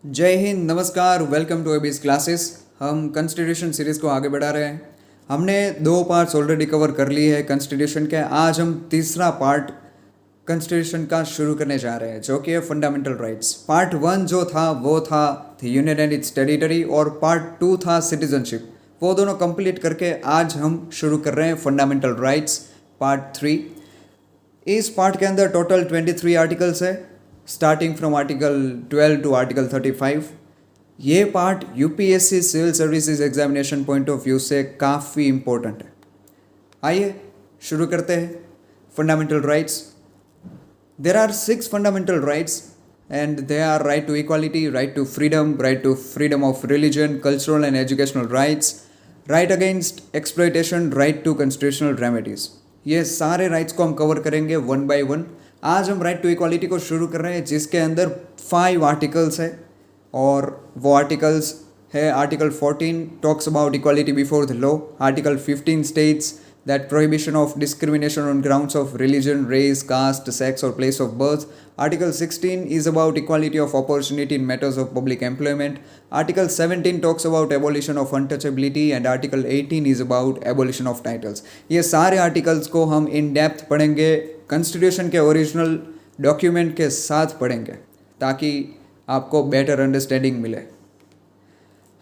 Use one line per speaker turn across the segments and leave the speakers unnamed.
जय हिंद, नमस्कार, welcome to Abies classes. हम कॉन्स्टिट्यूशन सीरीज़ को आगे बढ़ा रहे हैं। हमने 2 पार्ट्स ऑलरेडी कवर कर लिए हैं कॉन्स्टिट्यूशन के। आज हम तीसरा पार्ट कॉन्स्टिट्यूशन का शुरू करने जा रहे हैं, जो कि है फंडामेंटल राइट्स। पार्ट 1 जो था वो था the union and it's territory, और पार्ट 2 था सिटीजनशिप। वो दोनों कंप्लीट करके आज हम शुरू कर रहे हैं फंडामेंटल राइट्स पार्ट 3। इस पार्ट के अंदर टोटल 23 आर्टिकल्स है, starting from article 12 to article 35। ये part UPSC civil services examination point of view से काफ़ी इम्पोर्टेंट है। आइए शुरू करते हैं। Fundamental rights, there are 6 fundamental rights and they are right to equality, right to freedom of religion, cultural and educational rights, right against exploitation, right to constitutional remedies. ये सारे rights को हम कवर करेंगे वन बाय वन। आज हम right to equality को शुरू कर रहे हैं, जिसके अंदर 5 आर्टिकल्स है, और वो आर्टिकल्स है article 14 talks about equality before the law, article 15 states that prohibition of discrimination on grounds of religion, race, caste, sex और place of birth, article 16 is about equality of opportunity in matters of public employment, article 17 talks about abolition of untouchability, and article 18 is about abolition of titles। ये सारे articles को हम in depth पढ़ेंगे, constitution के original document के साथ पढ़ेंगे, ताकि आपको बेटर अंडरस्टैंडिंग मिले।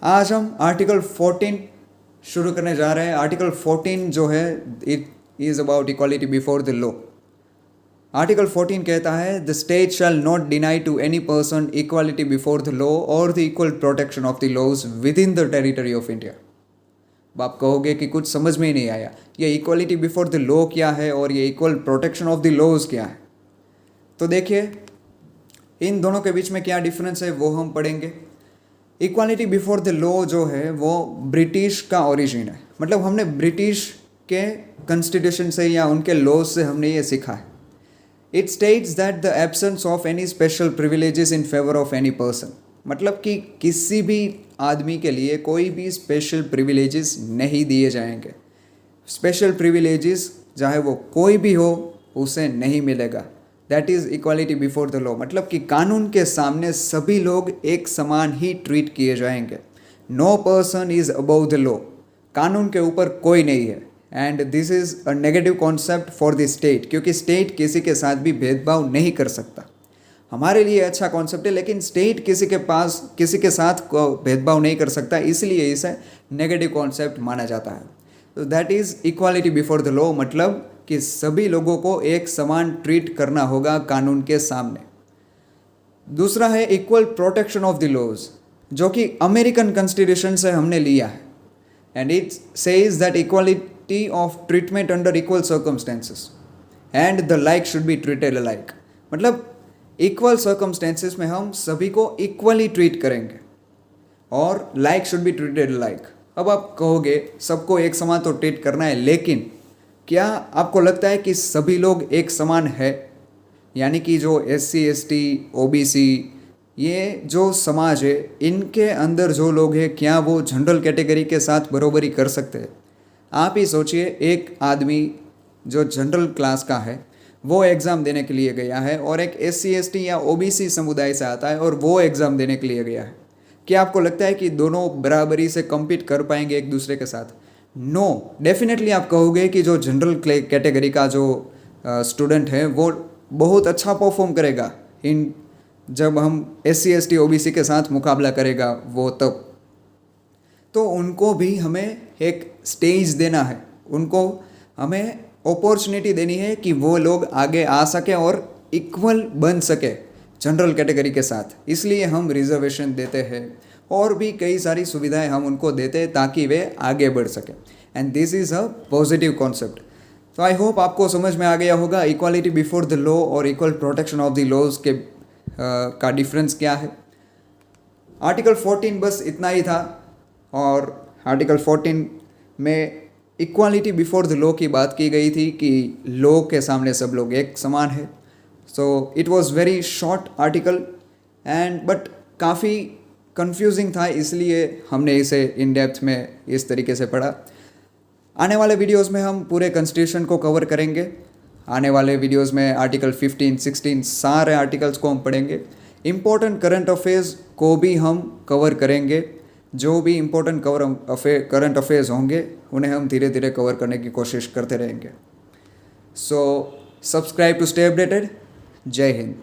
आज हम आर्टिकल 14 शुरू करने जा रहे हैं। आर्टिकल 14 जो है, it is about equality before the law. Article 14 कहता है, the state shall not deny to any person equality before the law और the equal protection of the laws within the territory of India. अब आप कहोगे कि कुछ समझ में ही नहीं आया, ये इक्वालिटी बिफोर द लॉ क्या है और ये equal protection of the laws क्या है। तो देखिए, इन दोनों के बीच में क्या डिफरेंस है वो हम पढ़ेंगे। इक्वालिटी बिफोर द लॉ जो है वो ब्रिटिश का ओरिजिन है, मतलब हमने ब्रिटिश के कॉन्स्टिट्यूशन से या उनके लॉज से हमने ये सीखा है। It states that the absence of any special privileges in favour of any person, मतलब कि किसी भी आदमी के लिए कोई भी स्पेशल प्रिविलेजेस नहीं दिए जाएंगे। स्पेशल प्रिविलेजेस चाहे वो कोई भी हो उसे नहीं मिलेगा। That is equality before the law, मतलब कि कानून के सामने सभी लोग एक समान ही ट्रीट किए जाएंगे। No person is above the law, कानून के ऊपर कोई नहीं है। And this is a negative concept for the state, क्योंकि स्टेट किसी के साथ भी भेदभाव नहीं कर सकता। हमारे लिए अच्छा कॉन्सेप्ट है, लेकिन स्टेट किसी के साथ भेदभाव नहीं कर सकता, इसलिए इसे नेगेटिव कॉन्सेप्ट माना जाता है। तो that is equality before the law, मतलब कि सभी लोगों को एक समान ट्रीट करना होगा कानून के सामने। दूसरा है equal protection of the laws, जो कि अमेरिकन कॉन्स्टिट्यूशन से हमने लिया है। And it says that equality of treatment under equal circumstances and the like should be treated alike, मतलब इक्वल सर्कमस्टेंसेस में हम सभी को इक्वली ट्रीट करेंगे और like should be treated alike. अब आप कहोगे सबको एक समान तो ट्रीट करना है, लेकिन क्या आपको लगता है कि सभी लोग एक समान है? यानी कि जो SC ST OBC ये जो समाज है, इनके अंदर जो लोग हैं, क्या वो जनरल कैटेगरी के साथ बराबरी कर सकते हैं? आप ही सोचिए, एक आदमी जो जनरल क्लास का है वो एग्ज़ाम देने के लिए गया है, और एक SC ST या OBC समुदाय से आता है और वो एग्ज़ाम देने के लिए गया है। क्या आपको लगता है कि दोनों बराबरी से कम्पीट कर पाएंगे एक दूसरे के साथ? नो, डेफिनेटली आप कहोगे कि जो जनरल कैटेगरी का जो स्टूडेंट है वो बहुत अच्छा परफॉर्म करेगा इन जब हम SC ST OBC के साथ मुकाबला करेगा वो तब। तो उनको भी हमें एक स्टेज देना है, उनको हमें अपॉर्चुनिटी देनी है कि वो लोग आगे आ सके और इक्वल बन सके जनरल कैटेगरी के साथ। इसलिए हम रिजर्वेशन देते हैं और भी कई सारी सुविधाएं हम उनको देते हैं ताकि वे आगे बढ़ सकें। And this is a positive concept. तो आई होप आपको समझ में आ गया होगा इक्वालिटी बिफोर द लॉ और equal protection of the laws के का डिफरेंस क्या है। आर्टिकल 14 बस इतना ही था, और आर्टिकल 14 में इक्वालिटी बिफोर द लॉ की बात की गई थी कि लॉ के सामने सब लोग एक समान है। So it was very short article and but काफ़ी कंफ्यूजिंग था, इसलिए हमने इसे इन डेप्थ में इस तरीके से पढ़ा। आने वाले वीडियोस में हम पूरे कॉन्स्टिट्यूशन को कवर करेंगे। आने वाले वीडियोस में आर्टिकल 15, 16 सारे आर्टिकल्स को हम पढ़ेंगे। इम्पोर्टेंट करंट अफेयर्स को भी हम कवर करेंगे। जो भी इम्पोर्टेंट करंट अफेयर्स होंगे उन्हें हम धीरे धीरे कवर करने की कोशिश करते रहेंगे। So subscribe to stay updated. जय हिंद।